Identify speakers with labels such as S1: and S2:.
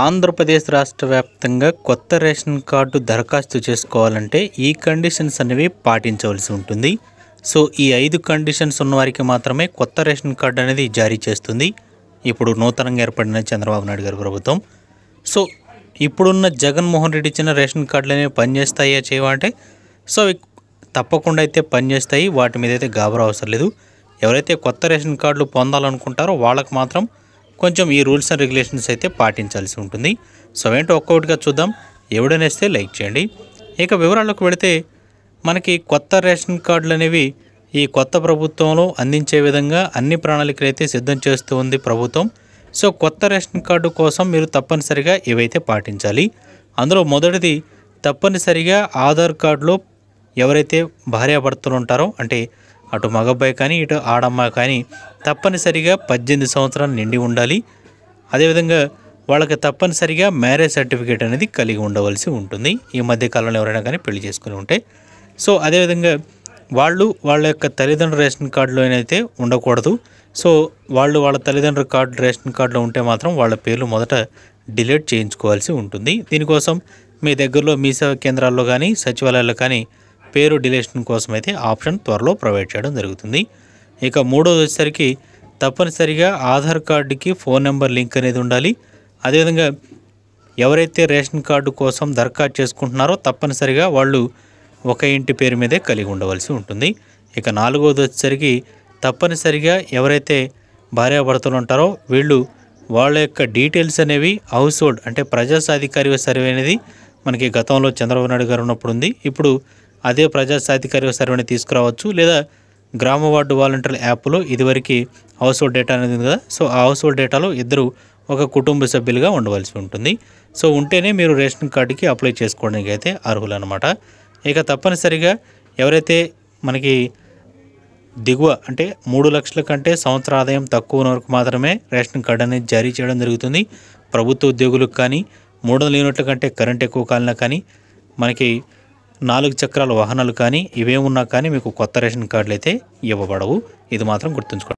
S1: ఆంధ్రప్రదేశ్ రాష్ట్ర వ్యాప్తంగా కొత్త రేషన్ కార్డు దరఖాస్తు చేసుకోవాలంటే ఈ కండిషన్స్ అనేవి పాటించవలసి ఉంటుంది. సో ఈ 5 కండిషన్స్ ఉన్నవారికి మాత్రమే కొత్త రేషన్ కార్డు అనేది జారీ చేస్తుంది ఇప్పుడు నూతనంగా ఏర్పడిన చంద్రబాబు నాయుడు గారి ప్రభుత్వం. సో ఇప్పుడున్న జగన్మోహన్ రెడ్డి ఇచ్చిన రేషన్ కార్డులు అనేవి పనిచేస్తాయా చేయవా అంటే సో తప్పకుండా అయితే పనిచేస్తాయి. వాటి మీద అయితే గాబరా అవసరం లేదు. ఎవరైతే కొత్త రేషన్ కార్డులు పొందాలనుకుంటారో వాళ్ళకి మాత్రం కొంచెం ఈ రూల్స్ అండ్ రెగ్యులేషన్స్ అయితే పాటించాల్సి ఉంటుంది. సో ఏంటో ఒక్కొక్కటిగా చూద్దాం. ఎవడనేస్తే లైక్ చేయండి. ఇక వివరాల్లోకి వెళితే మనకి కొత్త రేషన్ కార్డులు అనేవి ఈ కొత్త ప్రభుత్వంలో అందించే విధంగా అన్ని ప్రణాళికలు అయితే సిద్ధం చేస్తూ ఉంది ప్రభుత్వం. సో కొత్త రేషన్ కార్డు కోసం మీరు తప్పనిసరిగా ఇవైతే పాటించాలి. అందులో మొదటిది తప్పనిసరిగా ఆధార్ కార్డులో ఎవరైతే భార్యాభర్తలు ఉంటారో అంటే అటు మగబ్బాయి కానీ ఇటు ఆడమ్మాయి కానీ తప్పనిసరిగా 18 సంవత్సరాలు నిండి ఉండాలి. అదేవిధంగా వాళ్ళకి తప్పనిసరిగా మ్యారేజ్ సర్టిఫికేట్ అనేది కలిగి ఉండవలసి ఉంటుంది. ఈ మధ్యకాలంలో ఎవరైనా కానీ పెళ్లి చేసుకుని ఉంటే. సో అదేవిధంగా వాళ్ళ యొక్క తల్లిదండ్రుల రేషన్ కార్డులో అయితే ఉండకూడదు. సో వాళ్ళ తల్లిదండ్రుల రేషన్ కార్డులో ఉంటే మాత్రం వాళ్ళ పేర్లు మొదట డిలీట్ చేయించుకోవాల్సి ఉంటుంది. దీనికోసం మీ దగ్గరలో మీ సేవా కేంద్రాల్లో కానీ సచివాలయాల్లో కానీ పేరు డిలీషన్ కోసం అయితే ఆప్షన్ త్వరలో ప్రొవైడ్ చేయడం జరుగుతుంది. ఇక మూడోది వచ్చేసరికి తప్పనిసరిగా ఆధార్ కార్డుకి ఫోన్ నెంబర్ లింక్ అనేది ఉండాలి. అదేవిధంగా ఎవరైతే రేషన్ కార్డు కోసం దరఖాస్తు చేసుకుంటున్నారో తప్పనిసరిగా వాళ్ళు ఒక ఇంటి పేరు మీదే కలిగి ఉండవలసి ఉంటుంది. ఇక నాలుగోది వచ్చేసరికి తప్పనిసరిగా ఎవరైతే భార్యాభర్తలు ఉంటారో వీళ్ళు వాళ్ళ యొక్క డీటెయిల్స్ అనేవి హౌస్ హోల్డ్ అంటే ప్రజా సాధికారిక సర్వే అనేది మనకి గతంలో చంద్రబాబు నాయుడు గారు ఉన్నప్పుడు ఉంది. ఇప్పుడు అదే ప్రజా సాధికారిక సర్వేని తీసుకురావచ్చు. లేదా గ్రామ వార్డు వాలంటీర్ యాప్లో ఇదివరకు హౌస్ హోల్డ్ డేటా అనేది ఉంది కదా. సో ఆ హౌస్ హోల్డ్ డేటాలో ఇద్దరు ఒక కుటుంబ సభ్యులుగా ఉండవలసి ఉంటుంది. సో ఉంటేనే మీరు రేషన్ కార్డుకి అప్లై చేసుకోవడానికి అయితే అర్హులు అనమాట. ఇక తప్పనిసరిగా ఎవరైతే మనకి దిగువ అంటే 3 లక్షల కంటే సంవత్సర ఆదాయం తక్కువ వరకు మాత్రమే రేషన్ కార్డు అనేది జారీ చేయడం జరుగుతుంది. ప్రభుత్వ ఉద్యోగులకు కానీ 300 యూనిట్ల కంటే కరెంట్ ఎక్కువ కాలినా కానీ మనకి 4 చక్రాల వాహనాలు కానీ ఇవేమున్నా కానీ మీకు కొత్త రేషన్ కార్డులు అయితే ఇవ్వబడవు. ఇది మాత్రం గుర్తుంచుకోండి.